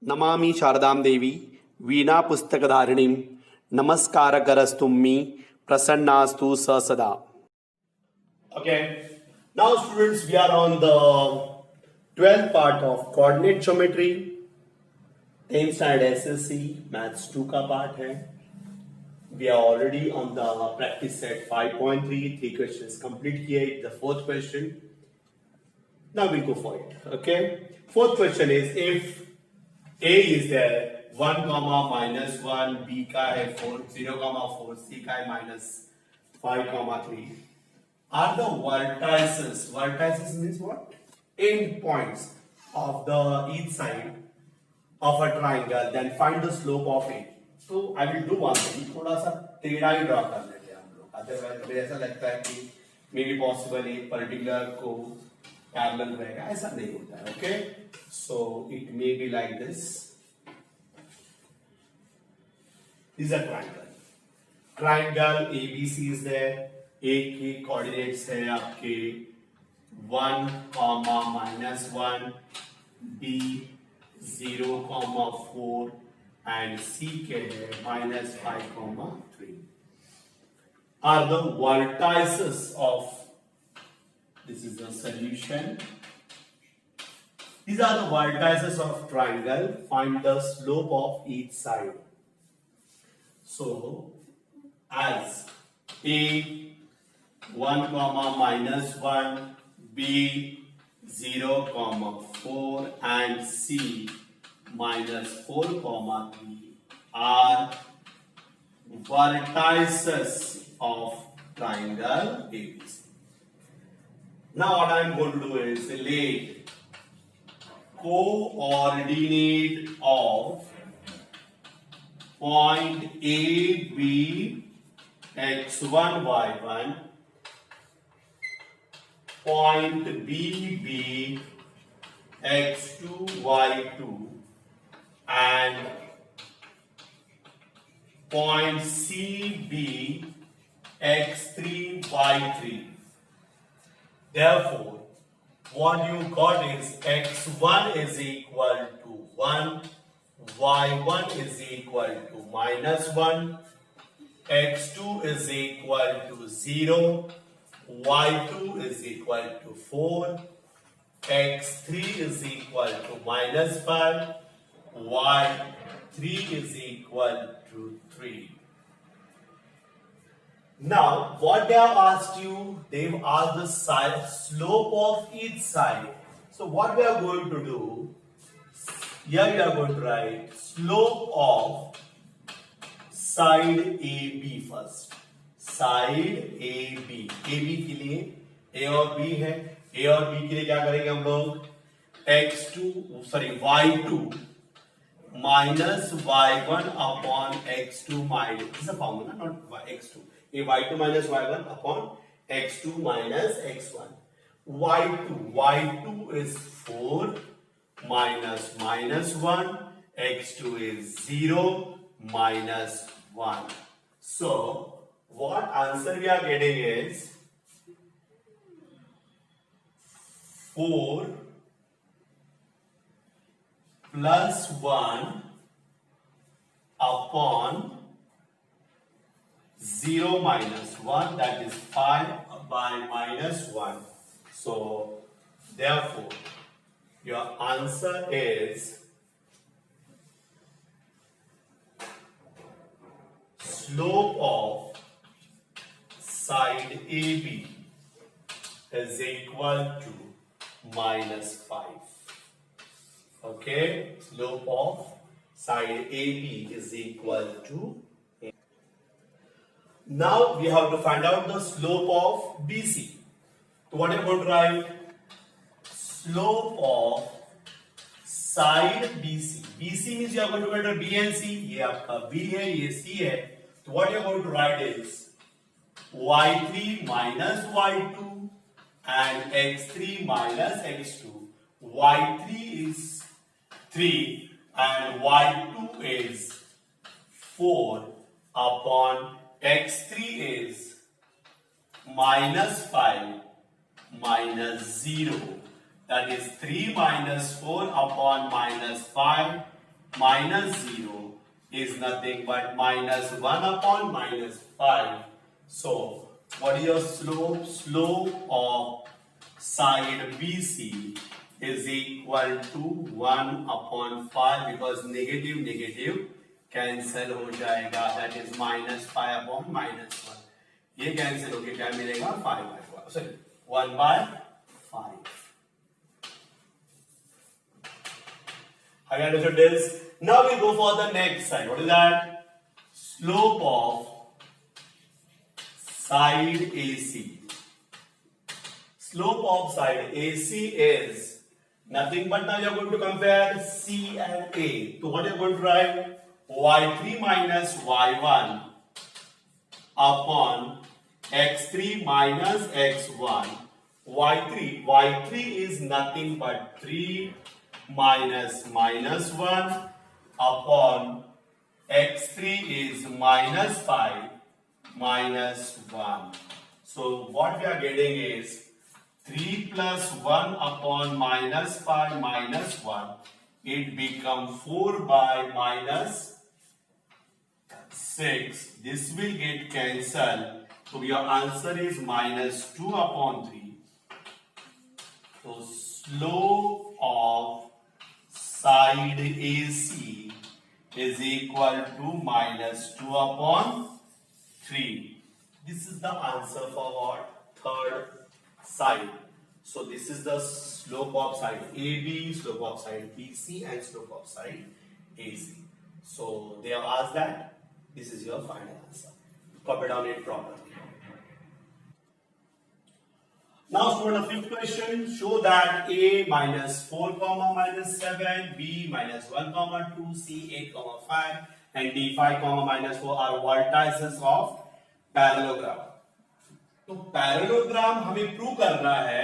नमामि शारदां देवी वीणा पुस्तकधारिणीं नमस्कारकरस्तुम्मि प्रसन्नास्तु स सदा. Okay, now students, we are on the 12th part of coordinate geometry. 10th standard SSC maths 2 का part है. We are already on the practice set 5.3. 3 questions complete किए. The fourth question. Now we go for it. Okay. Fourth question is, if A is there 1 comma minus 1, B का है 4, 0 comma 4, C का है minus 5 comma 3. Are the vertices means what? End points of the each side of a triangle. Then find the slope of it. So I will do one thing. थोड़ा सा टेढ़ा ही draw कर लेते हैं हम लोग. Otherwise मुझे ऐसा लगता है कि maybe possible एक particular को parallel रहेगा. ऐसा नहीं होता है. Okay. So it may be like this. This is a triangle. Triangle ABC is there. A के coordinates है आपके 1 comma minus 1, B 0 comma 4 and C के है minus 5 comma 3. Are the vertices of, this is the solution. These are the vertices of triangle. Find the slope of each side. So, as A 1 comma minus 1, B 0 comma 4 and C minus 4 comma 3 are vertices of triangle ABC. Now what I am going to do is relate coordinate of point A, B, x1, y1, point B, B, x2, y2, and point C, B, x3, y3. Therefore, what you got is x1 is equal to 1, y1 is equal to minus 1, x2 is equal to 0, y2 is equal to 4, x3 is equal to minus 5, y3 is equal to 3. Now, what they have asked you, they've asked the slope of each side. So, what we are going to do, here we are going to write slope of side AB first. Side AB. AB के लिए A और B है. A और B के लिए क्या करेंगे हम लोग? y2 minus y1 upon x2 minus. This is a formula, not x2. A y2 minus y1 upon x2 minus x1. y2 is 4 minus 1, x2 is 0 minus 1. So, what answer we are getting is 4 plus 1 upon 0 minus 1, that is 5 by minus 1. So, therefore, your answer is slope of side AB is equal to minus 5. Okay, slope of side AB is equal to. Now we have to find out the slope of BC. So what are you going to write? Slope of side BC. BC means you are going to get a B and C. ये आपका B है, ये C है. So what you are going to write is y3 minus y2 and x3 minus x2. y3 is 3 and y2 is 4 upon x3 is minus 5 minus 0. That is 3 minus 4 upon minus 5 minus 0 is nothing but minus 1 upon minus 5. So, what is your slope? Slope of side BC is equal to 1 upon 5 because negative negative cancel हो जाएगा, that is minus 5 upon minus 1. ये cancel होके क्या मिलेगा? 5 by 1. Sorry, 1 by 5. Have you understood this? Now we go for the next side. What is that? Slope of side AC. Slope of side AC is nothing but now you are going to compare C and A. So what you are going to write? Y3 minus Y1 upon X3 minus X1. Y3 is nothing but 3 minus minus 1 upon X3 is minus 5 minus 1. So what we are getting is 3 plus 1 upon minus 5 minus 1. It becomes 4 by minus 6. This will get cancelled. So your answer is minus 2 upon 3. So slope of side AC is equal to minus 2 upon 3. This is the answer for what? Third side. So this is the slope of side AB, slope of side BC and slope of side AC. So they have asked that. This is your final answer. Copy down it properly. Now student, the fifth question, show that A minus 4 comma minus 7, B minus 1 comma 2, C 8 comma 5 and D 5 comma minus 4 are vertices of parallelogram. तो parallelogram हमें prove करना है,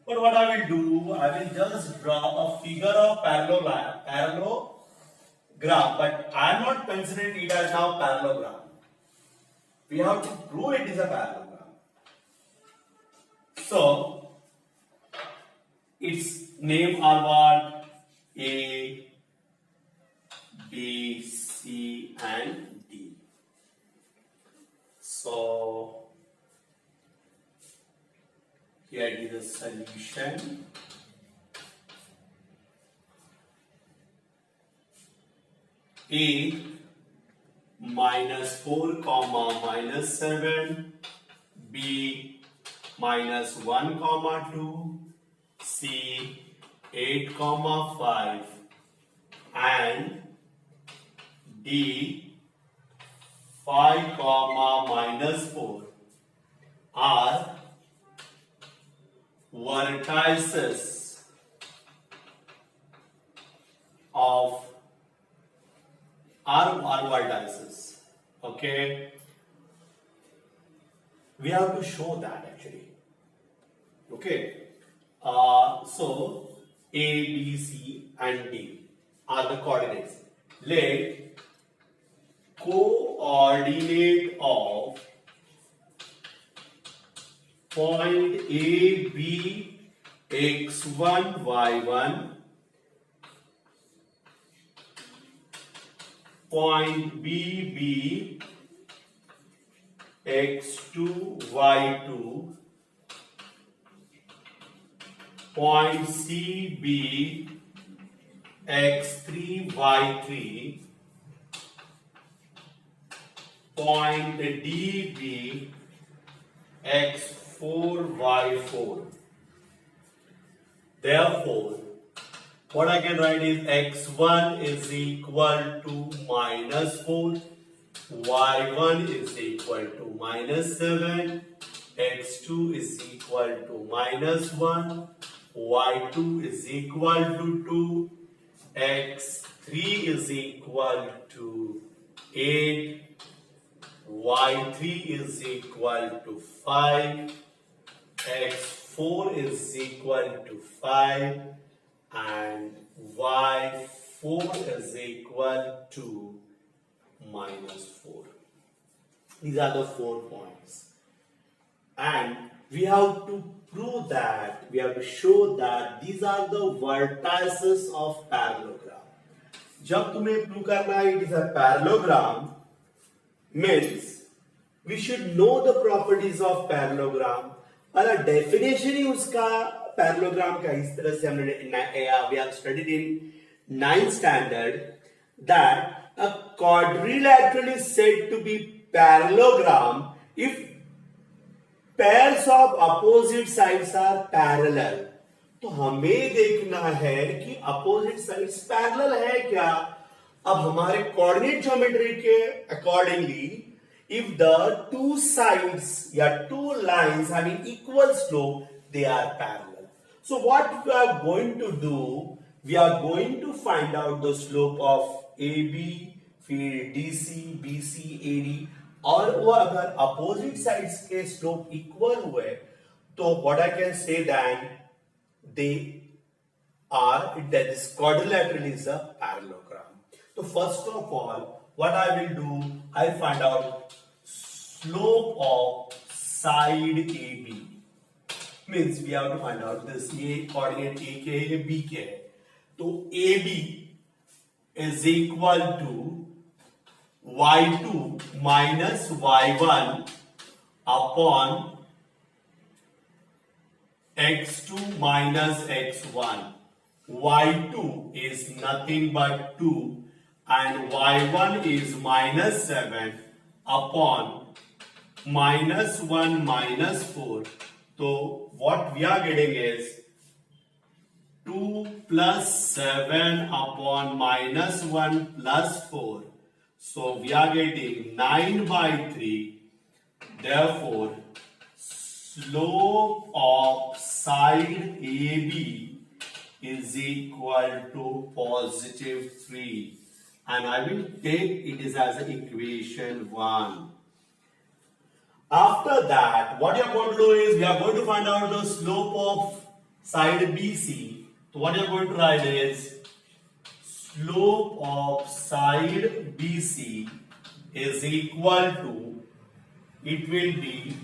but what I will do, I will just draw a figure of parallelogram, but I am not considering it as now parallelogram. We have to prove it is a parallelogram. So, its name are what? A, B, C and D. So, here is the solution. A minus 4 comma minus 7, B minus 1 comma 2, C 8 comma 5 and D 5 comma minus 4 are vertices of are vertices. Okay, we have to show that actually. Okay, so A, B, C and D are the coordinates. Let coordinate of point A, B, x1, y1, point B, B, x2, y2, point C, B, x3, y3, point D, B, x4, y4. Therefore, what I can write is x1 is equal to minus 4, y1 is equal to minus 7, x2 is equal to minus 1, y2 is equal to 2, x3 is equal to 8, y3 is equal to 5, x4 is equal to 5 and y4 is equal to minus 4. These are the 4 points. And we have to prove that, we have to show that these are the vertices of parallelogram. जब तुम्हें prove करना है it is a parallelogram, means we should know the properties of parallelogram. और definition ही उसका parallelogram का इस तरह से हमने we have studied in 9th standard that a quadrilateral is said to be parallelogram if pairs of opposite sides are parallel। तो हमें देखना है कि अपोजिट साइड्स पैरेलल है क्या। अब हमारे कोऑर्डिनेट ज्योमेट्री के accordingly if the two sides या two lines having equal slope they are parallel. So what we are going to do, we are going to find out the slope of A B, फिर D C, B C, A D, और वो अगर opposite sides के slope equal हुए तो what I can say that they are, that this quadrilateral is a parallelogram. So first of all, what I will do, I'll find out slope of side AB. Means we have to find out this ये coordinate A के है, B के है, तो AB is equal to y2 minus y1 upon x2 minus x1. y2 is nothing but 2 and y1 is minus 7 upon minus 1 minus 4. So what we are getting is 2 plus 7 upon minus 1 plus 4. So we are getting 9 by 3. Therefore slope of side AB is equal to positive 3, and I will take it is as an equation 1. After that, what you are going to do is we are going to find out the slope of side BC. So what you are going to write is slope of side BC is equal to, it will be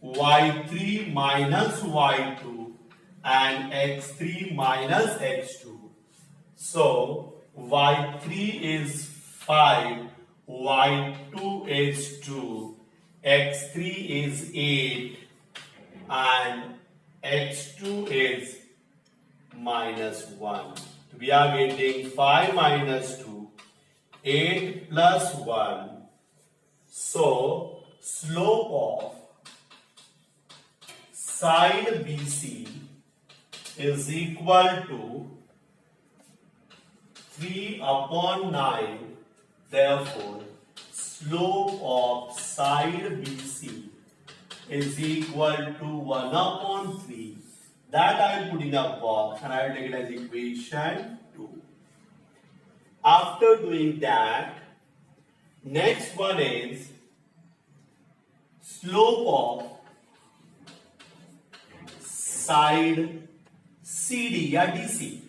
y3 minus y2 and x3 minus x2. So y3 is 5, y2 is 2, x3 is 8 and x2 is minus 1. We are getting 5 minus 2, 8 plus 1. So slope of side BC is equal to 3 upon 9. Therefore, slope of side BC is equal to 1 upon 3. That I will put in a box and I will take it as equation 2. After doing that, next one is slope of side CD या DC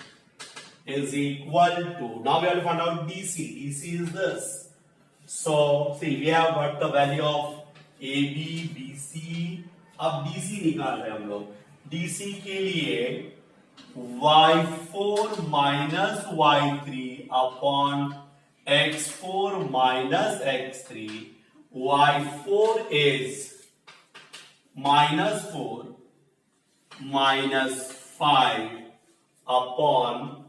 is equal to, now we have to find out DC. DC is this. So see, we have got the value of AB, BC. अब DC निकाल रहे हैं हम लोग. DC के लिए y4 minus y3 upon x4 minus x3. y4 is minus 4 minus 5 upon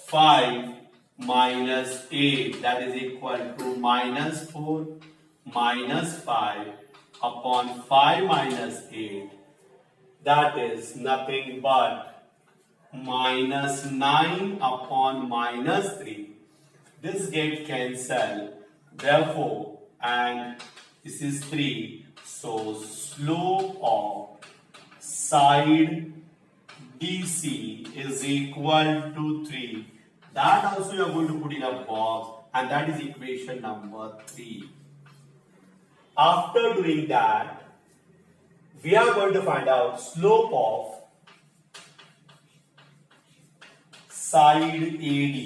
5 minus 8, that is equal to minus 4 minus 5 upon 5 minus 8, that is nothing but minus 9 upon minus 3. This get cancelled, therefore, and this is 3, so slope of side DC is equal to 3. That also you are going to put in a box, and that is equation number 3. After doing that, we are going to find out slope of side AD.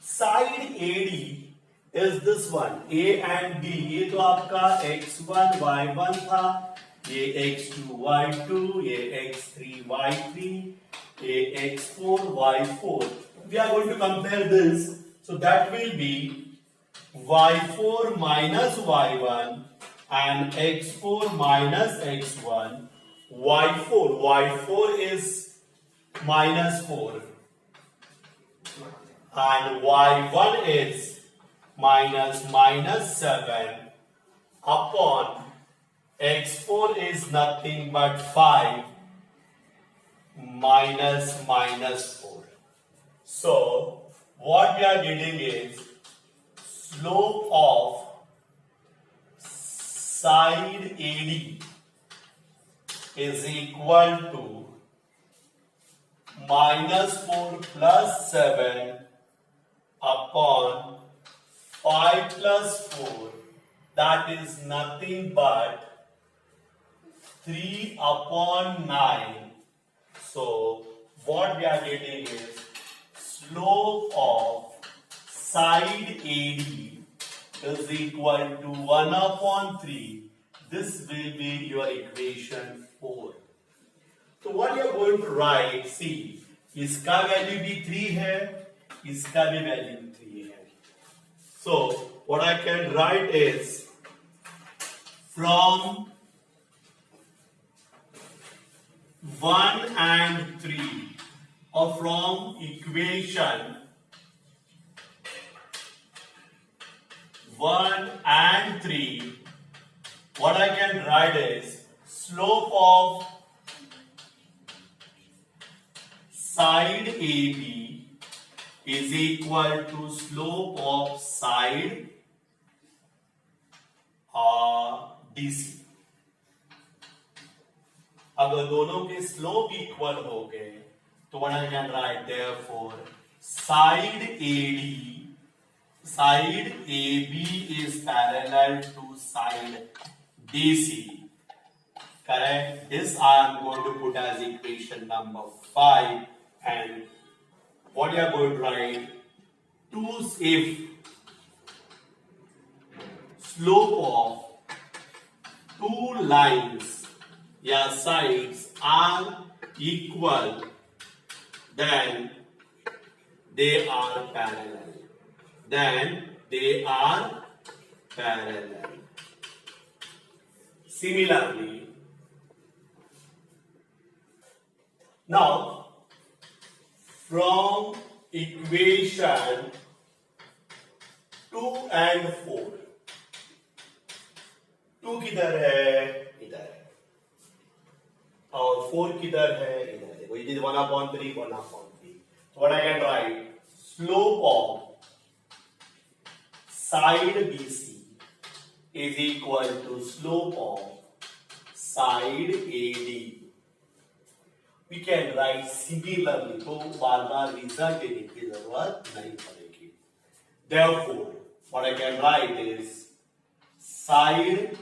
Side AD is this one, A and B. ये तो आपका x1 y1 था, ये x2 y2, ये x3 y3, ये x4 y4. we are going to compare this. So that will be y4 minus y1 and x4 minus x1. y4 is minus 4 and y1 is minus 7 upon x4 is nothing but 5 minus 4. So what we are getting is slope of side AD is equal to minus 4 plus 7 upon 5 plus 4, that is nothing but 3 upon 9. So what we are getting is slope of side AD is equal to 1 upon 3. This will be your equation 4. So what you are going to write, see, इसका value भी 3 है, इसका भी value 3 है. So what I can write is from 1 and 3 or from equation 1 and 3, what I can write is slope of side AB is equal to slope of side DC. अगर दोनों के slope equal हो गए तो what I can write, therefore side AB is parallel to side DC. Correct? This I am going to put as equation number 5, and what you are going to write, if slope of two lines या sides are equal, then they are parallel. Similarly, now from equation 2 and 4, 2 किधर है? इधर है. और 4 किधर है? इधर है. It is 1 upon 3, 1 upon 3. So what I can write, slope of side BC is equal to slope of side AD. We can write similarly, तो बार-बार रीजन देने की जरूरत नहीं पड़ेगी. Therefore, what I can write is side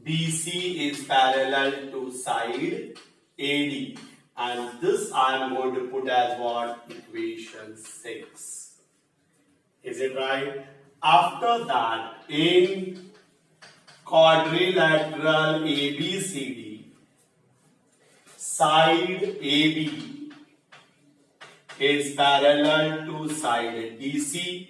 BC is parallel to side AD, and this I am going to put as what? Equation 6. Is it right? After that, in quadrilateral ABCD, side AB is parallel to side DC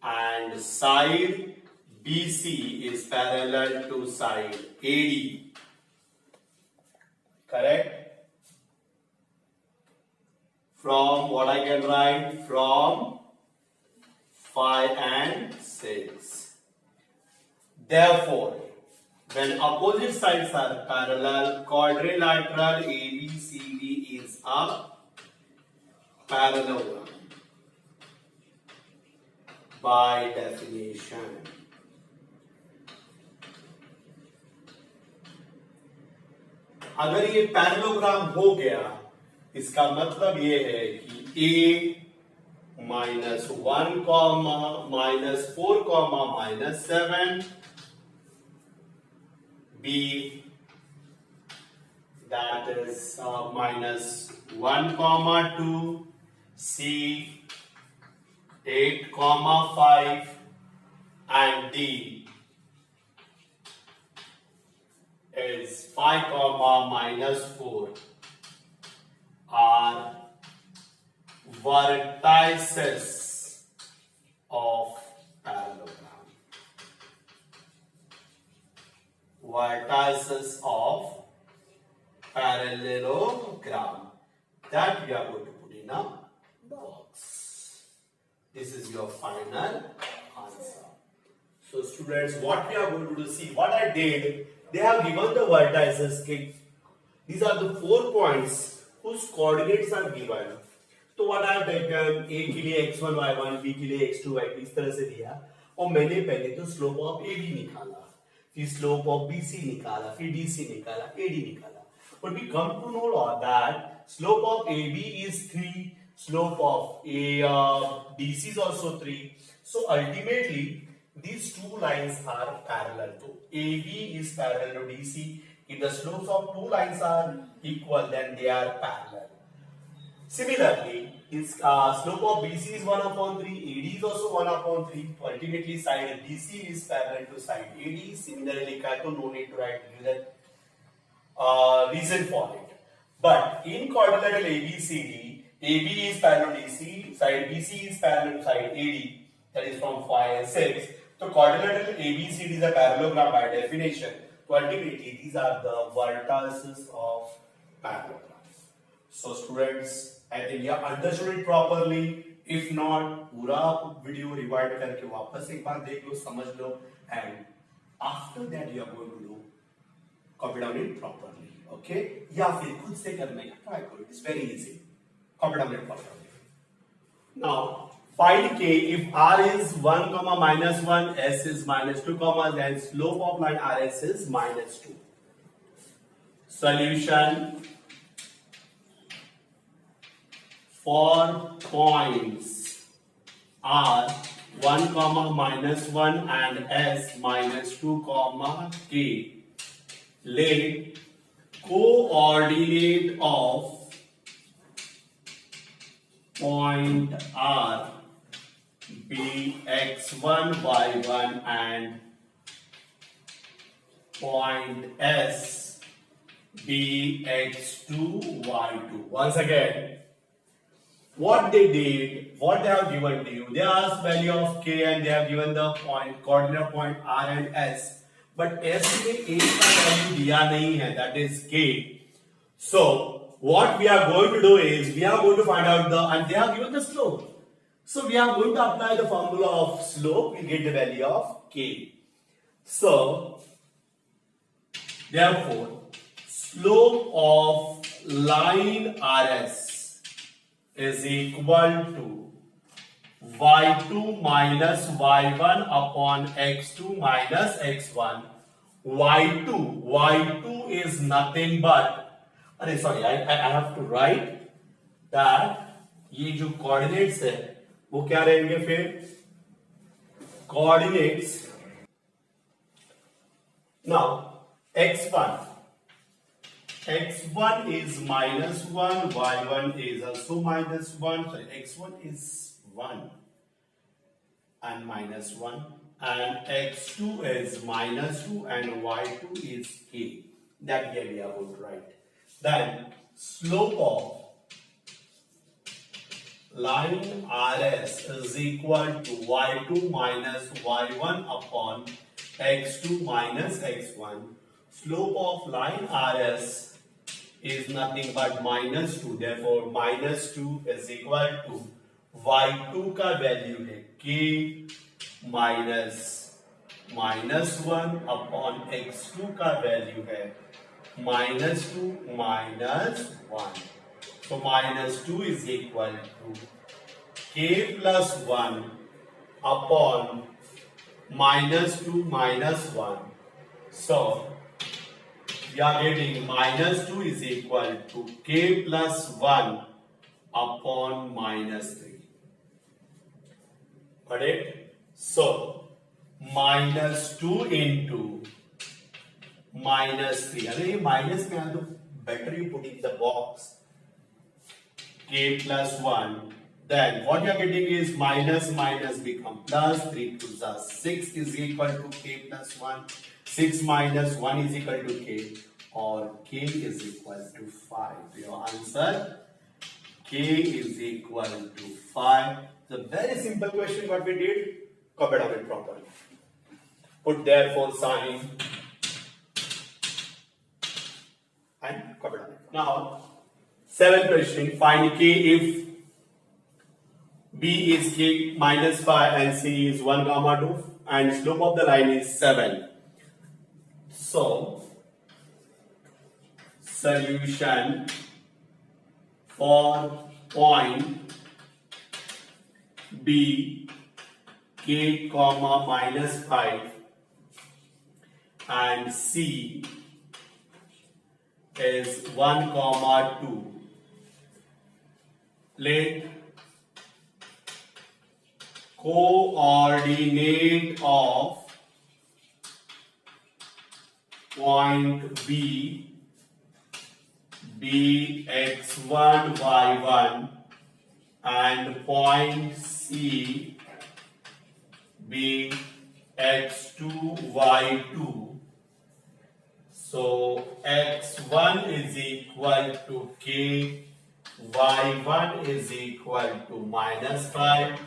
and side BC is parallel to side AD. Correct? From what I can write, from 5 and 6. Therefore, when opposite sides are parallel, quadrilateral ABCD is a parallelogram by definition. अगर ये parallelogram हो गया, इसका मतलब ये है कि a minus 1 comma minus 4 comma minus 7, b that is minus 1 comma 2, c 8 comma 5, and d is 5 comma minus 4 are vertices of parallelogram. Vertices of parallelogram that we are going to put in a box. This is your final answer. So students, what we are going to do, see what I did, they have given the vertices. These are the 4 points whose coordinates are given. तो what I have taken, A के लिए x1 y1, B के लिए x2 y2 इस तरह से दिया और मैंने पहले तो स्लोप ऑफ AB निकाला, फिर स्लोप ऑफ BC निकाला, फिर DC निकाला, AD निकाला. But we come to know that slope of AB is 3, slope of DC is also 3. So ultimately these two lines are parallel. So AB is parallel to DC. If the slopes of two lines are equal, then they are parallel. Similarly, its slope of BC is 1 upon 3, AD is also 1 upon 3. Ultimately, side BC is parallel to side AD. Similarly, no need to write that reason for it. But in quadrilateral ABCD, AB is parallel to DC, side BC is parallel to side AD, that is from 5 and 6. So quadrilateral ABCD is a parallelogram by definition. So ultimately, these are the vertices of parallelogram. So students, I think you have understood it properly. If not, पूरा video rewind करके वापस एक बार देख लो, समझ लो, and after that you are going to do copy down it properly. Okay? या फिर खुद से करने का try करो. It's very easy. Copy down it properly. Now find K if R is 1, -1, S is -2, then slope of line RS is -2. Solution for points R 1, -1 and S -2, K. Let coordinate of point R be x1, y1 and point S be x2, y2. Once again, what they did, what they have given to you, they asked value of K and they have given the point, coordinate point R and S. But S में A का value दिया नहीं है, that is K. So what we are going to do is, we are going to find out the, and they have given the slope. So we are going to apply the formula of slope, we get the value of K. So therefore, slope of line RS is equal to y2 minus y1 upon x2 minus x1. y2 is nothing but, sorry, I have to write that ये जो coordinates है वो क्या रहेंगे फिर? Coordinates. Now x1 is -1, y1 is also -1, sorry, x1 is 1 and -1, and x2 is -2 and y2 is k. That here we are going to write. Then slope of line RS is equal to y2 minus y1 upon x2 minus x1. Slope of line RS is nothing but -2. Therefore, -2 is equal to y2 का value है k minus -1 upon x2 का value है -2 minus 1. So -2 is equal to k plus 1 upon -2 minus 1. So we are getting -2 is equal to k plus 1 upon -3. Got it? So -2 into -3. अरे ये minus में आ तो better you put in the box. K plus 1. Then what you are getting is minus become plus. 3 to the 6 is equal to k plus 1. 6 minus 1 is equal to k, or k is equal to 5. Your answer k is equal to 5. It's a very simple question. What we did, copy down it properly. Put therefore sign and copy down it. Now, 7th question, find k if b is k minus 5 and c is 1 comma 2 and slope of the line is 7. So, solution for point B k comma minus 5 and C is 1 comma 2. Let coordinate of point B be x1 y1 and point C be x2 y2. So x1 is equal to k, y1 is equal to minus 5,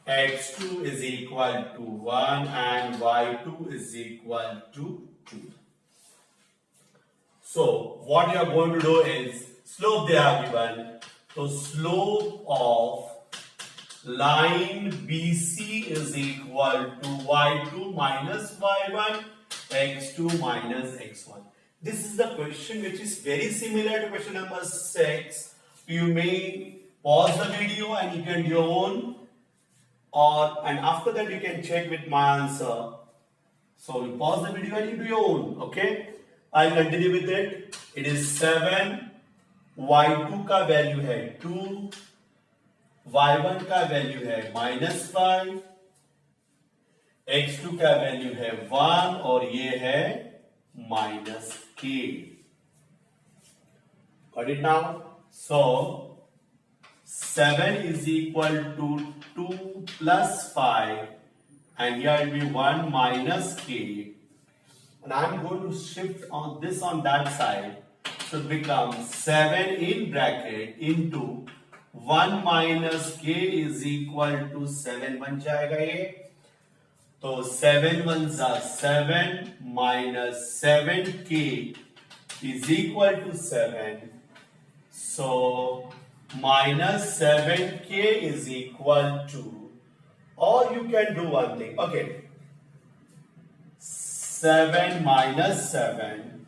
x2 is equal to 1 and y2 is equal to 2. So what you are going to do is slope they are given. So slope of line BC is equal to y2 minus y1, x2 minus x1. This is the question which is very similar to question number 6. You may pause the video and you can do your own, and after that you can check with my answer. So you pause the video and you do your own. Okay, I'll continue with it. It is 7, y2 का value है 2, y1 का value है minus 5, x2 का value है 1 और ये है minus k. Got it now? So 7 is equal to 2 plus 5 and here it will be 1 minus k, and I am going to shift on this on that side, so it becomes 7 in bracket into 1 minus k is equal to 7 बन जाएगा ये. तो 7 ones are 7 minus 7k is equal to 7. So minus 7k is equal to, or you can do one thing. Okay, 7 minus 7.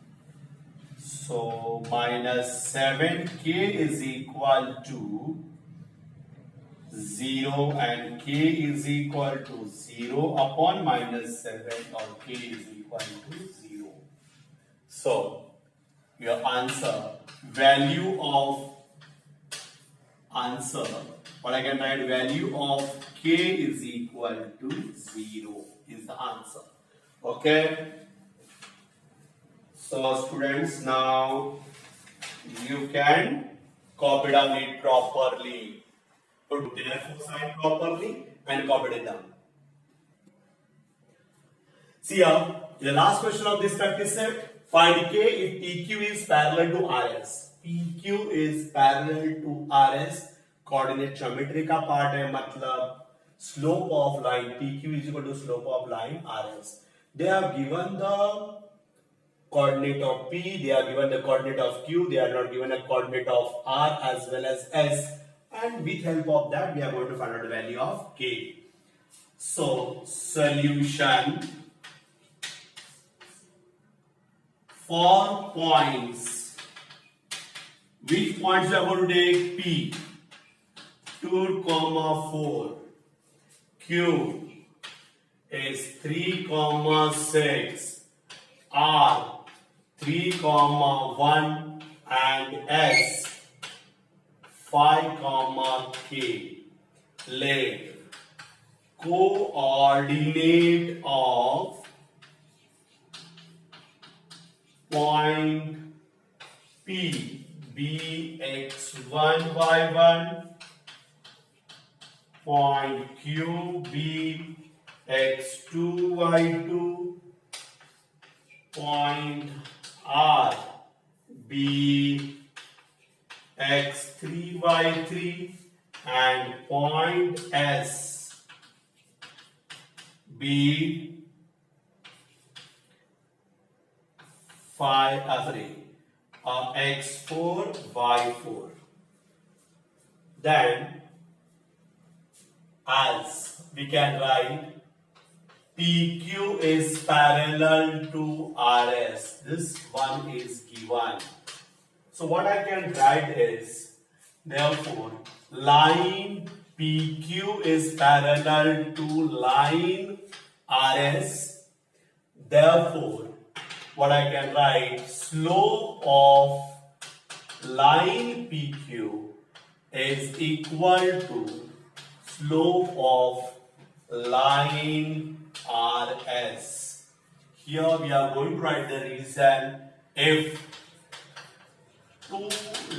So minus 7k is equal to 0 and k is equal to 0 upon minus 7, or k is equal to 0. So your answer, value of answer, or I can write value of k is equal to 0 is the answer. Okay. So students, now you can copy down it properly. Put therefore sign properly and copy it down. See here, the last question of this practice set. Find k if PQ is parallel to RS. PQ is parallel to RS. Coordinate geometry का part है, मतलब slope of line PQ is equal to slope of line RS. They have given the coordinate of P, they are given the coordinate of Q, they are not given a coordinate of R as well as S, and with help of that we are going to find out the value of K. So solution for points, which points we are going to take? P 2, 4, Q is 3, 6, R 3, 1 and S 5, K. Let coordinate of point P be x1, y1, point Q be x2, y2, point R be x3 y3 and point S be x4 y4. Then as we can write PQ is parallel to RS. This one is given. So what I can write is, therefore, line PQ is parallel to line RS. Therefore, what I can write, slope of line PQ is equal to slope of line RS. Here we are going to write the reason. If two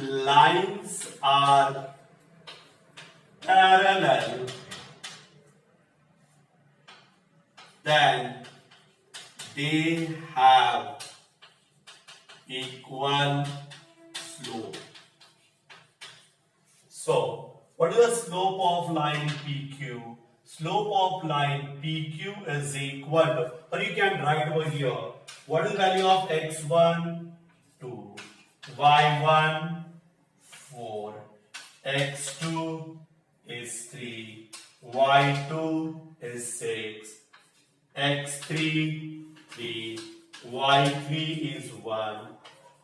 lines are parallel, then they have equal slope. So, what is the slope of line PQ? Slope of line PQ is equal to, or you can write over here, what is the value of x1? 2, y1 4, x2 is 3, y2 is 6, x3 3, y3 is 1,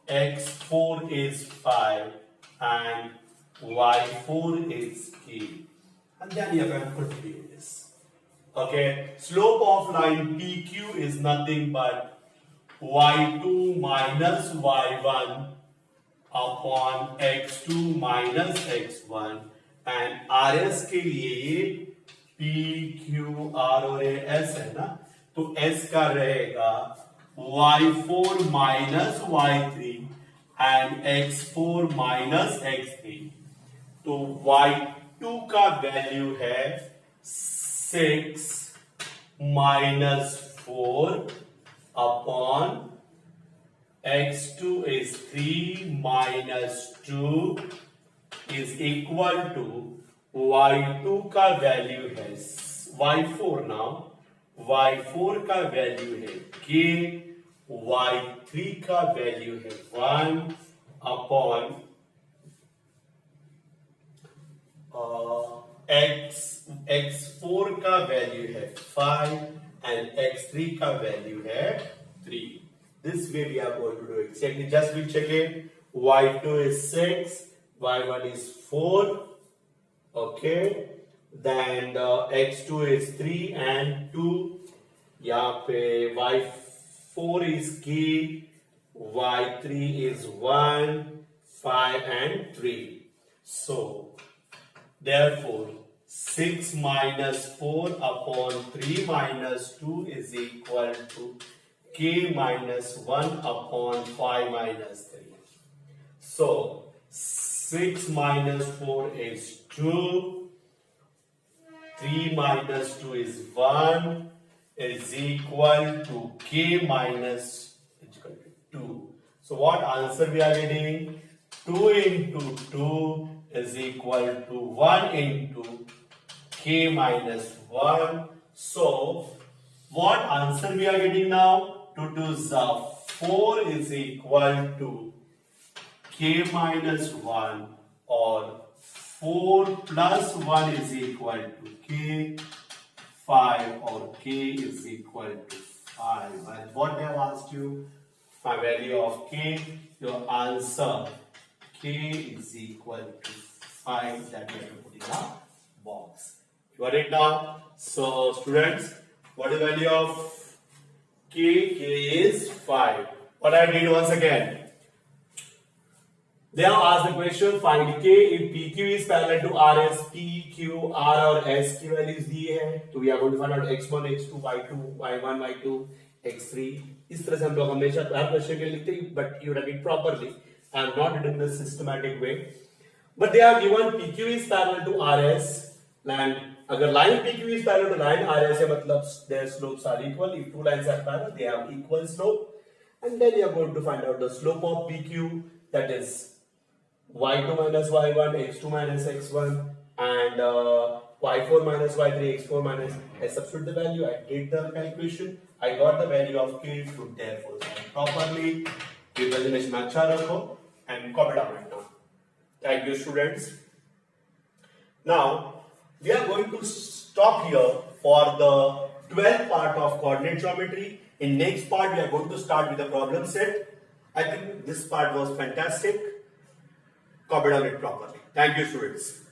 x4 is 5, and y4 is 3. And then you can put this. Okay, slope of line PQ is nothing but y2 minus y1 upon x2 minus x1, and RS के लिए ये PQR और S है ना, तो S का रहेगा y4 minus y3 and x4 minus x3. तो y2 का वैल्यू है 6 minus 4 upon x2 is 3 minus 2 is equal to y2 का वैल्यू है y4 now, y4 का वैल्यू है k, y3 का वैल्यू है 1 upon x4 का वैल्यू है 5 and x3 का वैल्यू है 3. This way we are going to do exactly. Just we check it. y2 is 6, y1 is 4. Okay. Then x2 is 3 and 2. यहाँ पे y4 is k, y3 is 1, 5 and 3. So therefore 6 minus 4 upon 3 minus 2 is equal to k minus 1 upon 5 minus 3. So 6 minus 4 is 2, 3 minus 2 is 1, is equal to k minus 2. So what answer we are getting? 2 into 2 is equal to 1 into k minus 1. So what answer we are getting now? 2 to the 4 is equal to k minus 1, or 4 plus 1 is equal to k, 5 or k is equal to 5. And what they have asked you? My value of k, your answer k is equal to 5, that we have to put in the box. Got it now? So students, what is the value of k? K is 5. What I did once again, they have asked the question, find k if PQ is parallel to RS, P, Q, R और S की values दी है, तो we are going to find out x1, x2, y2, y1, y2, x3. इस तरह से हम लोग हमेशा हर क्वेश्चन के लिखते हैं, but you write it properly. I am not written in the systematic way. But they are given PQ is parallel to RS, and अगर line PQ is parallel to line RS है, मतलब their slopes are equal. If two lines are parallel, they have equal slope. And then you are going to find out the slope of PQ, that is y2 minus y1, x2 minus x1, and y4 minus y3, x4 minus. I substitute the value, I did the calculation, I got the value of k, so therefore properly. Representation अच्छा रखो and copy down right now. Thank you, students. Now we are going to stop here for the 12th part of coordinate geometry. In next part we are going to start with the problem set. I think this part was fantastic. Copy down it properly. Thank you, students.